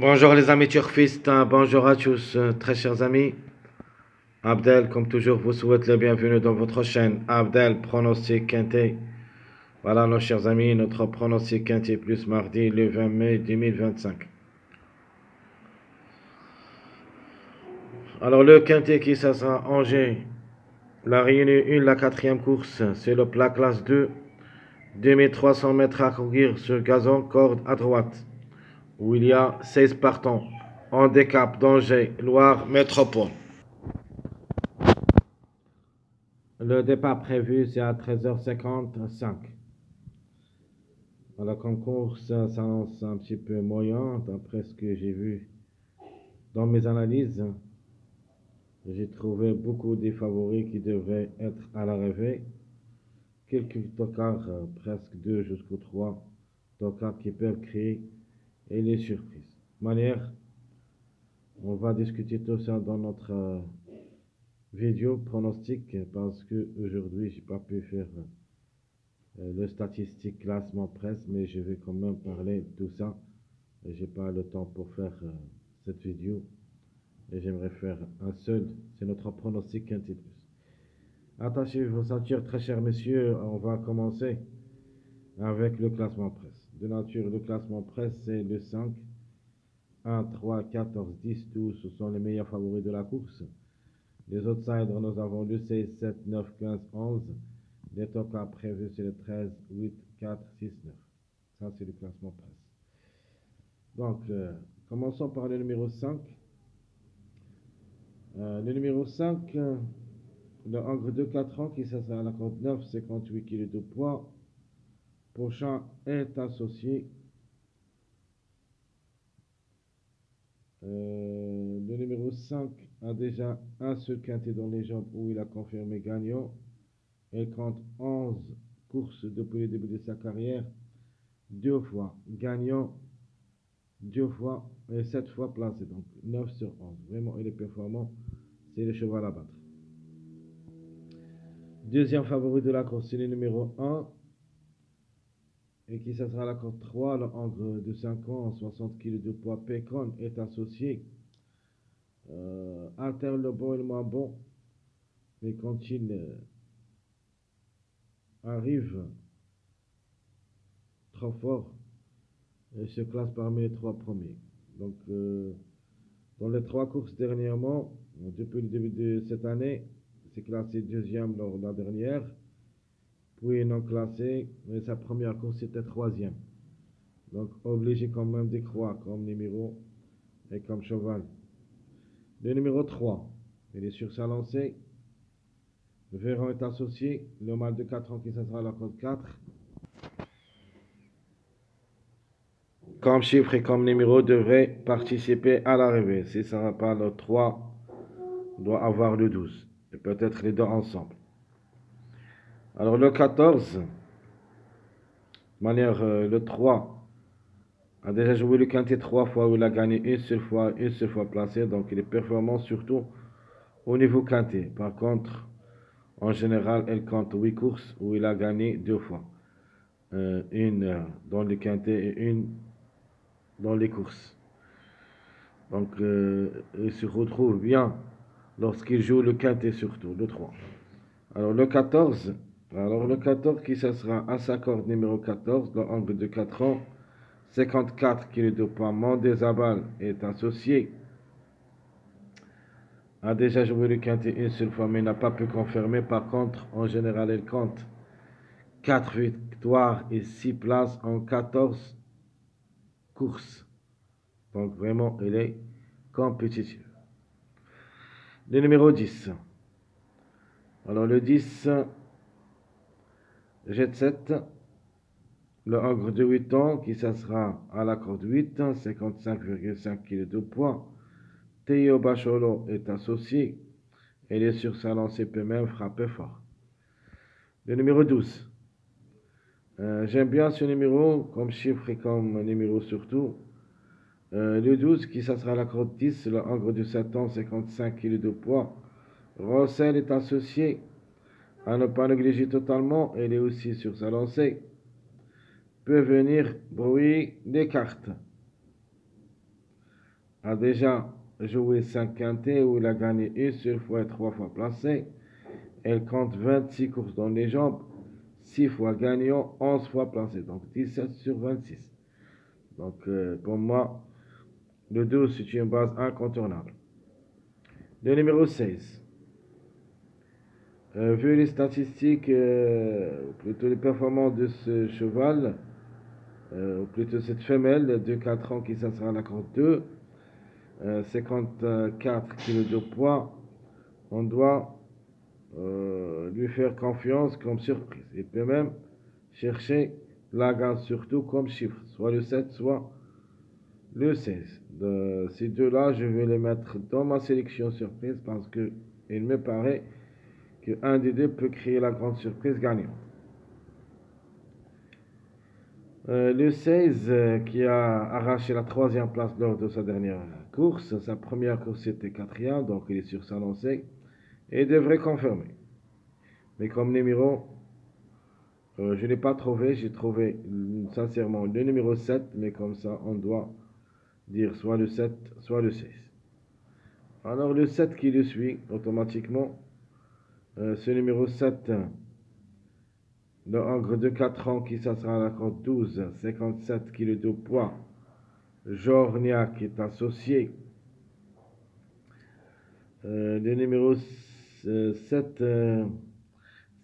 Bonjour les amis turfistes, bonjour à tous, très chers amis. Abdel, comme toujours, vous souhaite la bienvenue dans votre chaîne. Abdel, pronostic quintet. Voilà, nos chers amis, notre pronostic quintet plus mardi, le 20 mai 2025. Alors, le quintet qui ça sera Angers. La réunion 1, la quatrième course, c'est le plat classe 2. 2300 mètres à courir sur gazon, corde à droite, où il y a 16 partants. Handicap d'Angers, Loire, Métropole. Le départ prévu, c'est à 13h55. Voilà, comme course, ça s'annonce un petit peu moyen, d'après ce que j'ai vu dans mes analyses. J'ai trouvé beaucoup des favoris qui devaient être à l'arrivée. Quelques tocards, presque 2 jusqu'au 3 tocards qui peuvent créer et les surprises. De manière, on va discuter tout ça dans notre vidéo pronostic parce que aujourd'hui, j'ai pas pu faire le statistique classement presse, mais je vais quand même parler de tout ça. J'ai pas le temps pour faire cette vidéo et j'aimerais faire un seul, c'est notre pronostic quintet plus. Attachez vos ceintures, très chers messieurs, on va commencer avec le classement presse. De nature, le classement presse, c'est le 5, 1, 3, 14, 10, 12, ce sont les meilleurs favoris de la course. Les outsiders, nous avons le 16, 7, 9, 15, 11. Les tocards prévus, c'est le 13, 8, 4, 6, 9. Ça, c'est le classement presse. Donc, commençons par le numéro 5. Le numéro 5, le Angre de 4 ans, qui s'assure à la corde 9, 58 kg de poids. Prochain est associé. Le numéro 5 a déjà un seul quintet dans les jambes où il a confirmé gagnant. Il compte 11 courses depuis le début de sa carrière. 2 fois gagnant, 2 fois et 7 fois placé. Donc 9 sur 11. Vraiment, il est performant. C'est le cheval à battre. Deuxième favori de la course, c'est le numéro 1. Et qui ça sera la course 3. Le Angre de 5 ans, 60 kg de poids. Pécon est associé. Alterne le bon et le moins bon. Mais quand il arrive trop fort, il se classe parmi les 3 premiers. Donc, dans les 3 courses dernièrement, depuis le début de cette année, c'est classé deuxième lors de la dernière, puis non classé, mais sa première course c'était troisième. Donc, obligé quand même d'y croire comme numéro et comme cheval. Le numéro 3, il est sur sa lancée. Véron est associé, le mâle de 4 ans qui sera la corde 4. Comme chiffre et comme numéro devrait participer à l'arrivée. Si ça n'a pas le 3, doit avoir le 12. Et peut-être les deux ensemble. Alors le 14, de manière le 3 a déjà joué le quintet 3 fois où il a gagné une seule fois placé. Donc il est performant surtout au niveau quintet. Par contre, en général, elle compte 8 courses où il a gagné 2 fois. Une dans le quintet et une dans les courses. Donc il se retrouve bien lorsqu'il joue le quintet surtout, le 3. Alors le 14, qui ça sera à sa corde numéro 14, le Angre de 4 ans, 54 kg de poids, Mondesabal est associé. A déjà joué le quintet une seule fois mais n'a pas pu confirmer. Par contre, en général, il compte 4 victoires et 6 places en 14 courses. Donc vraiment, il est compétitif. Le numéro 10. Alors le 10, Jet 7, le Angre de 8 ans qui s'assera à la corde 8, 55,5 kg de poids. Théo Bacholo est associé. Il est sur sa lancée, peut même frapper fort. Le numéro 12. J'aime bien ce numéro comme chiffre et comme numéro surtout. Le 12 qui s'assera à la corde 10, le Angre de 7 ans, 55 kg de poids. Rossel est associé. À ne pas négliger totalement, il est aussi sur sa lancée. Peut venir brouiller des cartes. a déjà joué 5 quintés où il a gagné une seule fois et 3 fois placé. Elle compte 26 courses dans les jambes, 6 fois gagnant, 11 fois placé, donc 17 sur 26. Donc pour moi, le 12 c'est une base incontournable. Le numéro 16. Vu les statistiques, plutôt les performances de ce cheval, ou plutôt cette femelle de 4 ans qui sera à la course 2, 54 kg de poids, on doit lui faire confiance comme surprise. Il peut même chercher la gagne surtout comme chiffre, soit le 7, soit le 16. De ces deux-là, je vais les mettre dans ma sélection surprise parce que il me paraît qu'un des deux peut créer la grande surprise gagnante. Le 16 qui a arraché la 3e place lors de sa dernière course. Sa première course était 4e, donc il est sur sa lancée et devrait confirmer. Mais comme numéro, je ne l'ai pas trouvé. J'ai trouvé sincèrement le numéro 7, mais comme ça, on doit dire soit le 7, soit le 16. Alors le 7 qui le suit automatiquement, ce numéro 7, le hongre de 4 ans qui ça sera à la cote 12, 57 kg de poids, Jorniak est associé. Le numéro 7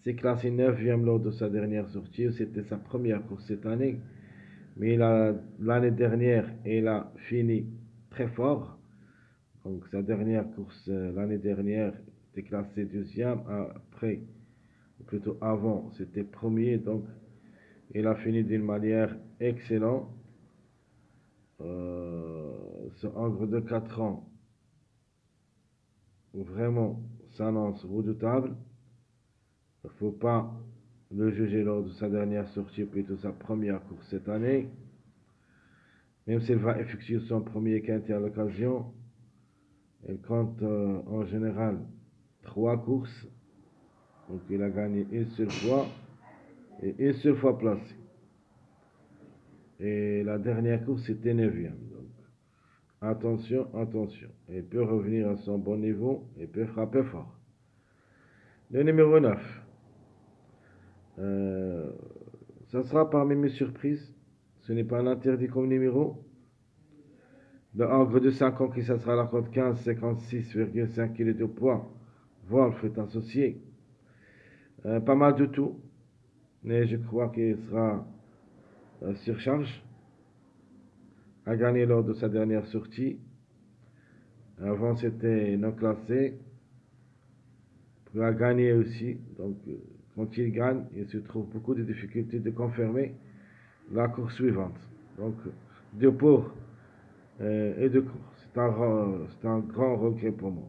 s'est classé 9e lors de sa dernière sortie. C'était sa première course cette année. Mais l'année dernière, il a fini très fort. Donc sa dernière course l'année dernière était classé 2e. Après, ou plutôt avant, c'était premier. Donc il a fini d'une manière excellente. Ce hongre de 4 ans vraiment s'annonce redoutable. Il ne faut pas le juger lors de sa dernière sortie, plutôt sa première course cette année. Même s'il va effectuer son premier quintet à l'occasion, il compte en général 3 courses. Donc il a gagné une seule fois et une seule fois placé. Et la dernière course c'était 9e. Donc attention, attention. Il peut revenir à son bon niveau et peut frapper fort. Le numéro 9. Ça sera parmi mes surprises. Ce n'est pas un interdit comme numéro. Le hongre de 5 ans qui ça sera à la cote 15, 56,5 kg de poids. Wolf est associé. Pas mal de tout. Mais je crois qu'il sera surcharge. A gagné lors de sa dernière sortie. Avant c'était non classé. Il a gagné aussi. Donc quand il gagne, il se trouve beaucoup de difficultés de confirmer la course suivante. Donc de pour et de cours. C'est un grand regret pour moi.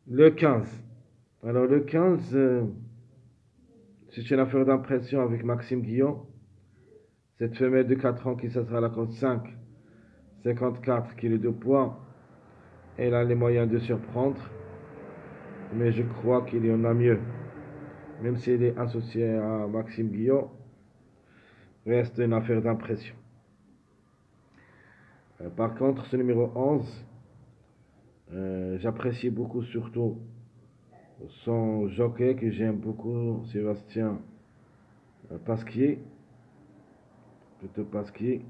Le 15. Alors le 15, c'est une affaire d'impression avec Maxime Guillon. Cette femelle de 4 ans qui sera à la cote 5, 54 kg de poids. Elle a les moyens de surprendre. Mais je crois qu'il y en a mieux. Même s'il est associé à Maxime Guillon, reste une affaire d'impression. Par contre, ce numéro 11, j'apprécie beaucoup surtout son jockey que j'aime beaucoup, Sébastien Pasquier, plutôt Pasquier.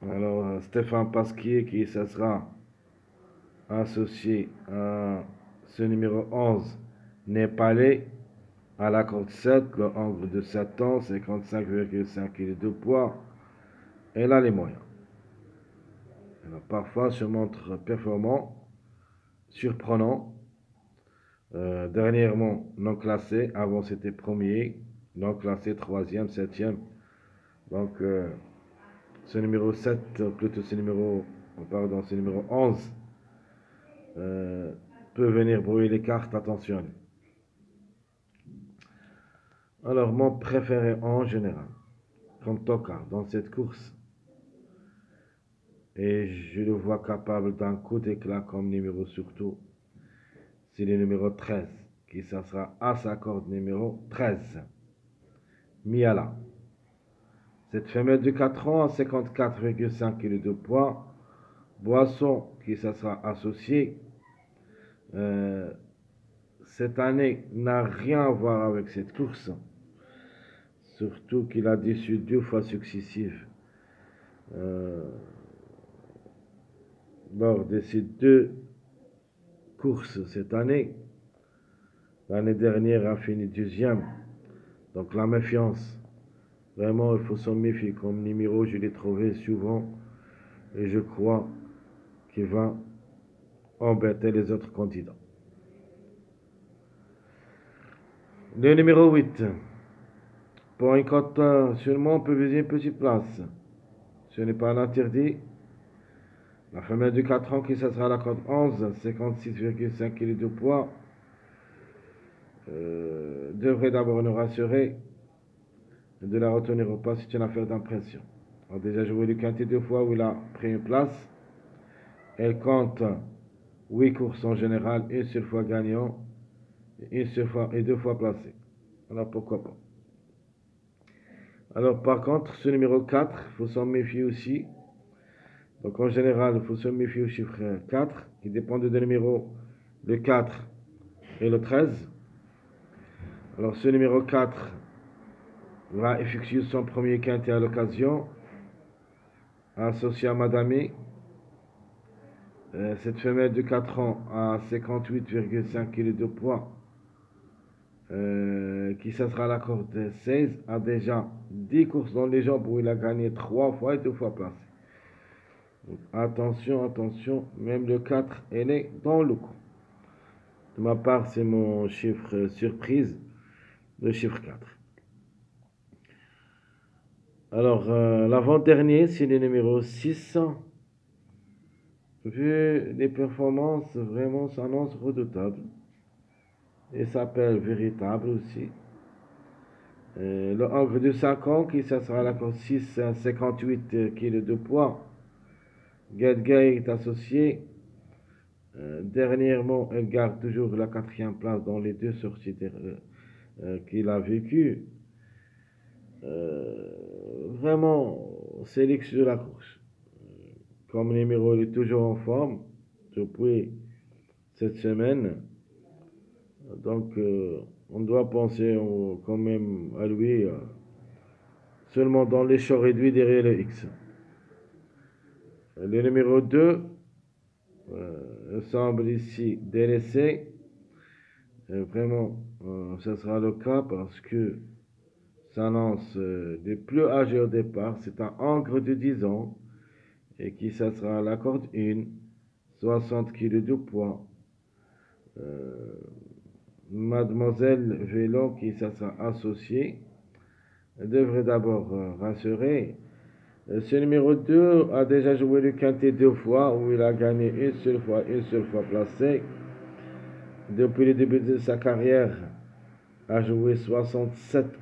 Alors, Stéphane Pasquier qui ça sera associé à ce numéro 11, Népalais, à la cote 7, le hongre de 7 ans, 55,5 kg de poids. Elle a les moyens. Alors, parfois se montre performant, surprenant. Dernièrement non classé, avant c'était premier, non classé 3e, 7e. Donc ce numéro 7, plutôt ce numéro 11, peut venir brouiller les cartes, attention. Alors mon préféré en général, comme Tocard dans cette course, et je le vois capable d'un coup d'éclat comme numéro surtout, c'est le numéro 13, qui ça sera à sa corde numéro 13. Miala. Cette femelle de 4 ans a 54,5 kg de poids. Boisson qui ça sera associé. Cette année n'a rien à voir avec cette course. Surtout qu'il a déçu 2 fois successives lors de ces 2 courses cette année. L'année dernière a fini 2e. Donc la méfiance. Vraiment, il faut s'en méfier. Comme numéro, je l'ai trouvé souvent. Et je crois qu'il va embêter les autres candidats. Le numéro 8. Pour une cote seulement, on peut viser une petite place. Ce n'est pas un interdit. La femelle de 4 ans qui ça sera la cote 11, 56,5 kg de poids, devrait d'abord nous rassurer. De la retenir ou pas, c'est une affaire d'impression. On a déjà joué le quintet 2 fois où il a pris une place. Elle compte 8 courses en général, une seule fois gagnant, une seule fois et 2 fois placé. Alors pourquoi pas. Alors par contre, ce numéro 4, il faut s'en méfier aussi. Donc en général, il faut se méfier au chiffre 4, qui dépend de deux numéros, le 4 et le 13. Alors ce numéro 4 va effectuer son premier quintet à l'occasion, associé à Madame. Cette femelle de 4 ans a 58,5 kg de poids, qui ça sera la corde 16, a déjà 10 courses dans les jambes où il a gagné 3 fois et 2 fois placé. Donc, attention, attention, même le 4, elle est dans le coup. De ma part, c'est mon chiffre surprise, le chiffre 4. Alors, l'avant-dernier, c'est le numéro 6. Vu les performances, vraiment s'annonce redoutable. Et s'appelle véritable aussi. Le Hongre de 5 ans, qui ça sera la course 6 à 58 kg de poids. Gedgay est associé. Dernièrement, elle garde toujours la 4e place dans les 2 sorties qu'il a vécues. Vraiment, c'est l'ex de la course. Comme numéro, il est toujours en forme depuis cette semaine. Donc, on doit penser quand même à lui seulement dans les champs réduits derrière le X. Le numéro 2 semble ici délaissé. Vraiment, ce sera le cas parce que ça lance des plus âgés au départ. C'est un Hongre de 10 ans et qui ça sera la corde 1, 60 kg de poids. Mademoiselle Vélo, qui ça sera associée, devrait d'abord rassurer. Ce numéro 2 a déjà joué le quintet 2 fois, où il a gagné une seule fois placé. Depuis le début de sa carrière, a joué 67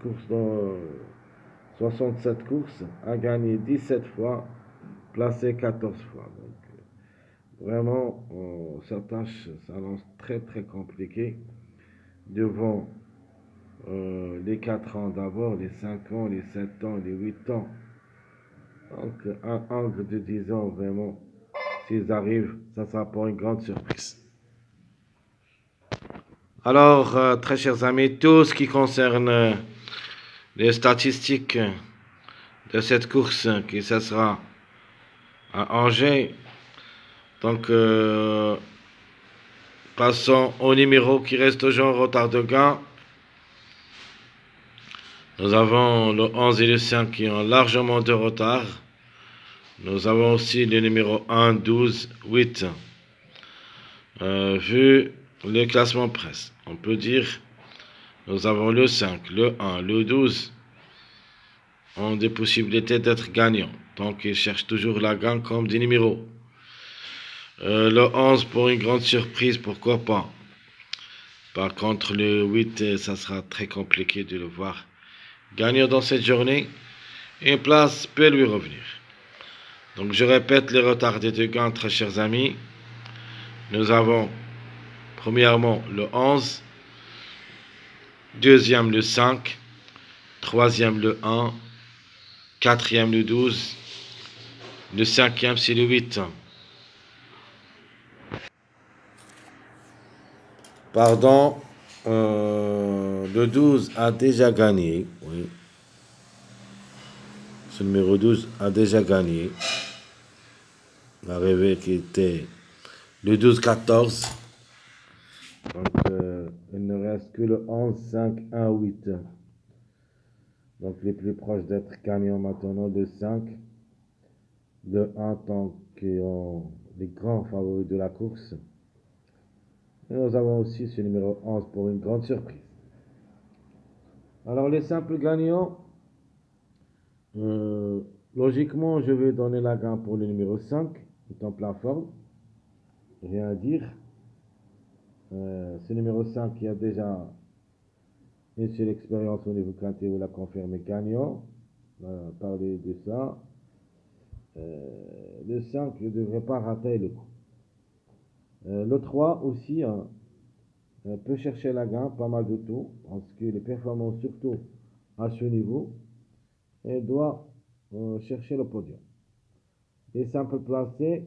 courses, a gagné 17 fois, placé 14 fois. Donc, vraiment, sa tâche s'annonce très très compliquée devant les 4 ans d'abord, les 5 ans, les 7 ans, les 8 ans. Donc, un Hongre de 10 ans, vraiment, s'ils arrivent, ça sera pour une grande surprise. Alors, très chers amis, tout ce qui concerne les statistiques de cette course, qui ça sera à Angers. Donc, passons au numéro qui reste toujours en retard de gain. Nous avons le 11 et le 5 qui ont largement de retard. Nous avons aussi les numéros 1, 12, 8. Vu le classement presse, on peut dire nous avons le 5, le 1, le 12 ont des possibilités d'être gagnants. Donc ils cherchent toujours la gagne comme des numéros. Le 11 pour une grande surprise, pourquoi pas. Par contre le 8, ça sera très compliqué de le voir gagnant dans cette journée. Une place peut lui revenir. Donc je répète les retardés de gain, très chers amis. Nous avons premièrement le 11, deuxième le 5, troisième le 1, quatrième le 12, le cinquième c'est le 8. Pardon, le 12 a déjà gagné, oui. Ce numéro 12 a déjà gagné. L'arrivée qui était le 12-14. Donc, il ne reste que le 11, 5, 1, 8. Donc, les plus proches d'être gagnants maintenant, le 5, le 1 tant qu'ils ont les grands favoris de la course. Et nous avons aussi ce numéro 11 pour une grande surprise. Alors, les simples gagnants, logiquement, je vais donner la gagne pour le numéro 5, qui est en plein forme. Rien à dire. Ce numéro 5 qui a déjà une seule expérience au niveau quintet où il a confirmé gagnant. On va parler de ça. Le 5 ne devrait pas rater le coup. Le 3 aussi peut chercher la gagne, pas mal de tours, parce que les performances, surtout à ce niveau, elle doit chercher le podium. Les simples placés,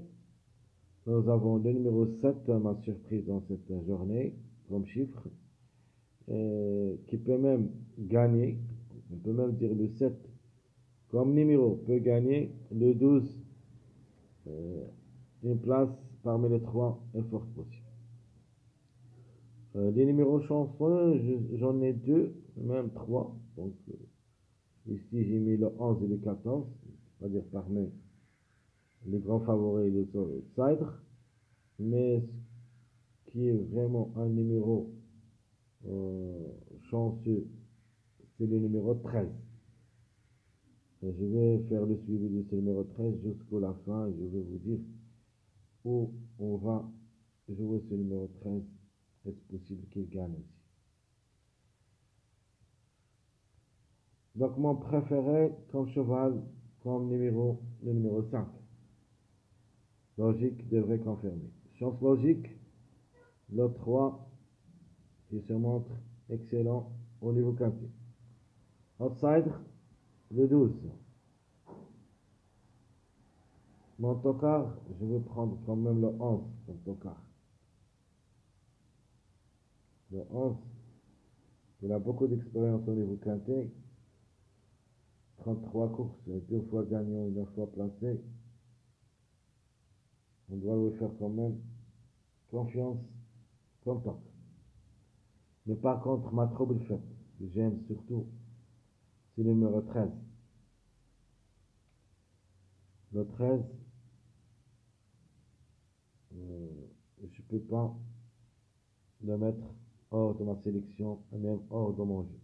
nous avons le numéro 7, ma surprise dans cette journée, comme chiffre, qui peut même gagner, on peut même dire le 7 comme numéro peut gagner, le 12, une place parmi les 3 est fort possible. Les numéros chansons, j'en ai 2, même 3. Donc ici j'ai mis le 11 et le 14, c'est-à-dire parmi les grands favoris et les outsiders. Mais ce qui est vraiment un numéro chanceux, c'est le numéro 13. Je vais faire le suivi de ce numéro 13 jusqu'à la fin. Je vais vous dire où on va jouer ce numéro 13. Est-ce possible qu'il gagne aussi? Donc mon préféré comme cheval, comme numéro, le numéro 5. Logique devrait confirmer. Chance logique, le 3 qui se montre excellent au niveau quintet. Outsider, le 12. Mon tocard, je vais prendre quand même le 11 comme tocard. Le 11, il a beaucoup d'expérience au niveau quintet. 33 courses, 2 fois gagnant et 9 fois placé. On doit lui faire quand même confiance comme top. Mais par contre, ma trouble faite, que j'aime surtout, c'est le numéro 13. Le 13, je ne peux pas le mettre hors de ma sélection, et même hors de mon jeu.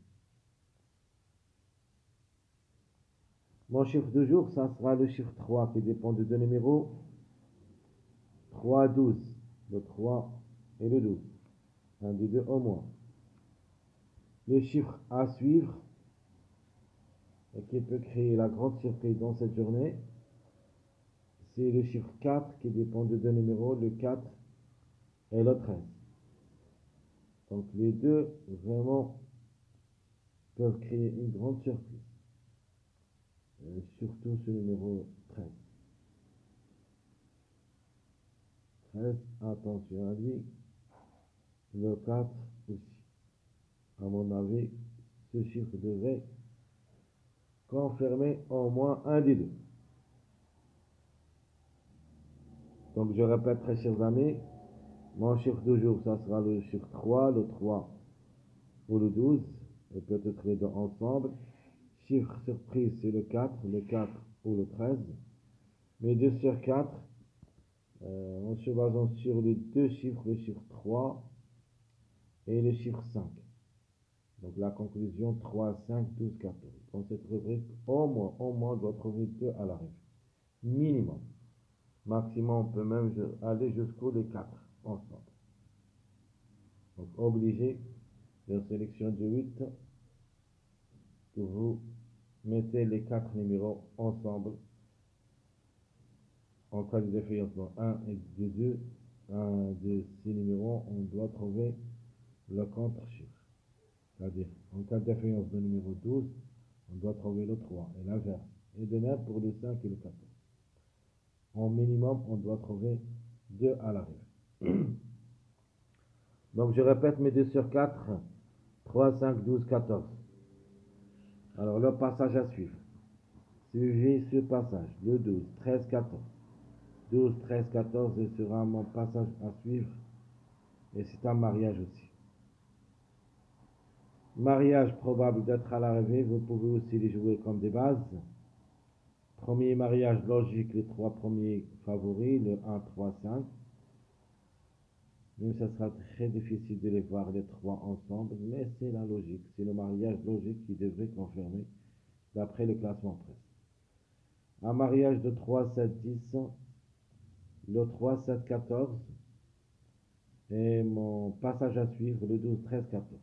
Mon chiffre de jour, ça sera le chiffre 3 qui dépend de deux numéros. 3, 12. Le 3 et le 12. Un des deux au moins. Le chiffre à suivre et qui peut créer la grande surprise dans cette journée, c'est le chiffre 4 qui dépend de deux numéros, le 4 et le 13. Donc les deux vraiment peuvent créer une grande surprise. Surtout ce numéro 13. 13, attention à lui. Le 4 aussi. À mon avis, ce chiffre devrait confirmer au moins un des deux. Donc je répète, très chers amis, mon chiffre de jour, ça sera le chiffre 3, le 3 ou le 12, et peut-être les deux ensemble. Chiffre surprise, c'est le 4 ou le 13. Mais 2 sur 4, en se basant sur les deux chiffres, le chiffre 3 et le chiffre 5. Donc la conclusion 3, 5, 12, 14. Dans cette rubrique, au moins, on doit trouver 2 à l'arrivée. Minimum. Maximum, on peut même aller jusqu'au les 4 ensemble. Donc obligé de sélection de 8 que vous mettez les 4 numéros ensemble. En cas de défaillance, 1 et 2, un de ces numéros, on doit trouver le contre-chiffre. C'est-à-dire, en cas de défaillance de numéro 12, on doit trouver le 3 et l'inverse. Et de même pour le 5 et le 14. En minimum, on doit trouver 2 à l'arrivée. Donc je répète mes 2 sur 4, 3, 5, 12, 14. Alors le passage à suivre. Suivez ce passage, le 12, 13, 14. 12, 13, 14 sera mon passage à suivre. Et c'est un mariage aussi. Mariage probable d'être à l'arrivée, vous pouvez aussi les jouer comme des bases. Premier mariage logique, les 3 premiers favoris, le 1, 3, 5. Même ça sera très difficile de les voir les 3 ensemble, mais c'est la logique. C'est le mariage logique qui devrait confirmer d'après le classement presse. Un mariage de 3, 7, 10, le 3, 7, 14. Et mon passage à suivre, le 12, 13, 14.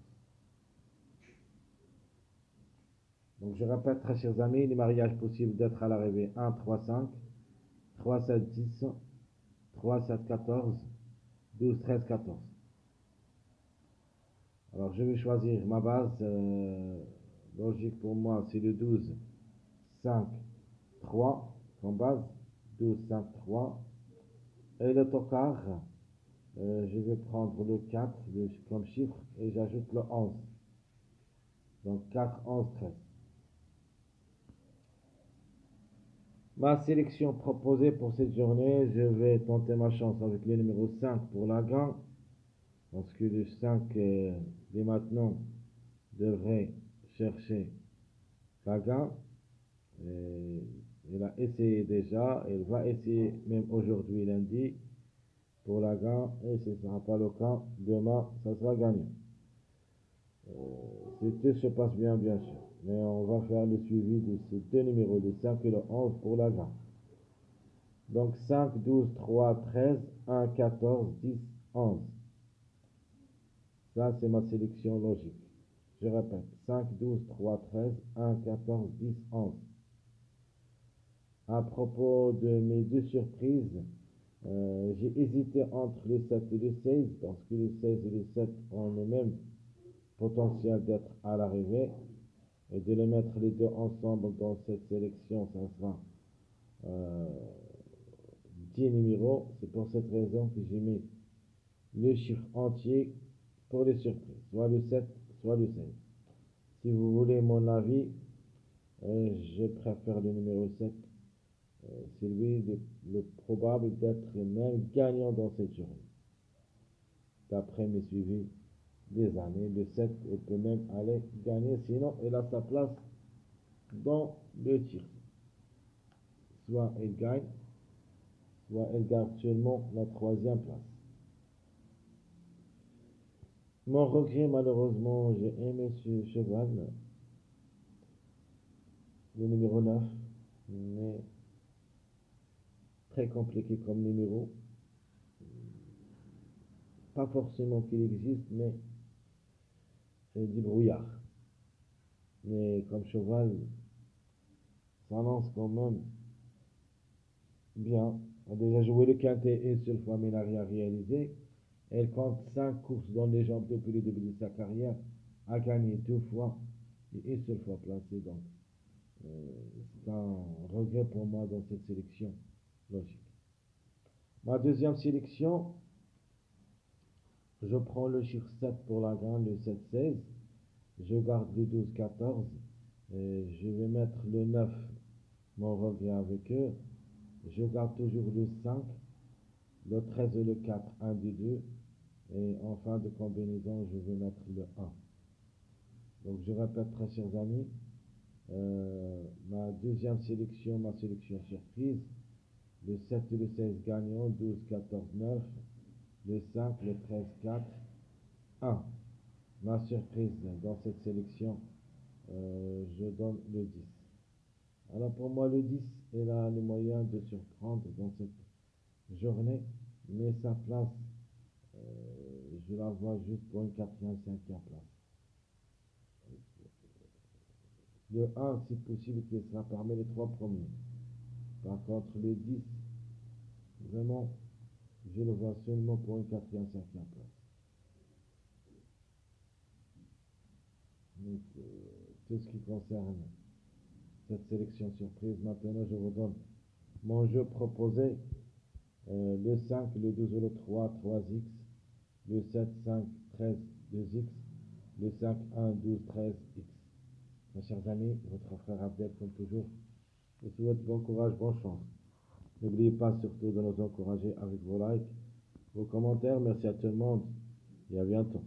Donc je répète, très chers amis, les mariages possibles d'être à l'arrivée 1, 3, 5, 3, 7, 10, 3, 7, 14, 12, 13, 14. Alors je vais choisir ma base. Logique pour moi, c'est le 12, 5, 3 comme base. 12, 5, 3. Et le tocard, je vais prendre le 4 comme chiffre et j'ajoute le 11. Donc 4, 11, 13. Ma sélection proposée pour cette journée, je vais tenter ma chance avec le numéro 5 pour la gain, parce que le 5, dès maintenant, devrait chercher la gain. Elle a essayé déjà, elle va essayer même aujourd'hui, lundi, pour la gain, et ce ne sera pas le cas. Demain, ça sera gagnant. Si tout se passe bien, bien sûr. Mais on va faire le suivi de ces deux numéros, le 5 et le 11 pour la gain. Donc 5, 12, 3, 13, 1, 14, 10, 11. Ça, c'est ma sélection logique. Je répète, 5, 12, 3, 13, 1, 14, 10, 11. À propos de mes deux surprises, j'ai hésité entre le 7 et le 16, parce que le 16 et le 7 ont le même potentiel d'être à l'arrivée. Et de les mettre les deux ensemble dans cette sélection, ça sera 10 numéros. C'est pour cette raison que j'ai mis le chiffre entier pour les surprises, soit le 7, soit le 16. Si vous voulez mon avis, je préfère le numéro 7. C'est lui le probable d'être même gagnant dans cette journée. D'après mes suivis des années, le 7, il peut même aller gagner, sinon il a sa place dans le tir. Soit il gagne, soit il garde seulement la troisième place. Mon regret, malheureusement, j'ai aimé ce cheval, le numéro 9, mais très compliqué comme numéro. Pas forcément qu'il existe, mais c'est du brouillard. Mais comme cheval, ça lance quand même bien. On a déjà joué le quintet une seule fois, mais il n'a rien réalisé. Elle compte 5 courses dans les jambes depuis le début de sa carrière, a gagné 2 fois et une seule fois placée. Donc, c'est un regret pour moi dans cette sélection logique. Ma deuxième sélection, je prends le chiffre 7 pour la grande, le 7-16. Je garde le 12-14. Je vais mettre le 9, mon regret avec eux. Je garde toujours le 5, le 13 et le 4, 1 des 2. Et en fin de combinaison, je vais mettre le 1. Donc je répète, très chers amis, ma deuxième sélection, ma sélection surprise, le 7 et le 16 gagnant, 12, 14, 9, le 5, le 13, 4, 1. Ma surprise dans cette sélection, je donne le 10. Alors pour moi, le 10 est là le moyen de surprendre dans cette journée, mais sa place, je la vois juste pour une 4e, 5e place. Le 1, c'est possible qu'il sera parmi les 3 premiers. Par contre, le 10, vraiment, je le vois seulement pour une 4e, 5e place. Donc, tout ce qui concerne cette sélection surprise. Maintenant, je vous donne mon jeu proposé. Le 5, le 12 ou le 3, 3x. Le 7, 5, 13, 2x. Le 5, 1, 12, 13x. Mes chers amis, votre frère Abdel, comme toujours, je vous souhaite bon courage, bonne chance. N'oubliez pas surtout de nous encourager avec vos likes, vos commentaires. Merci à tout le monde et à bientôt.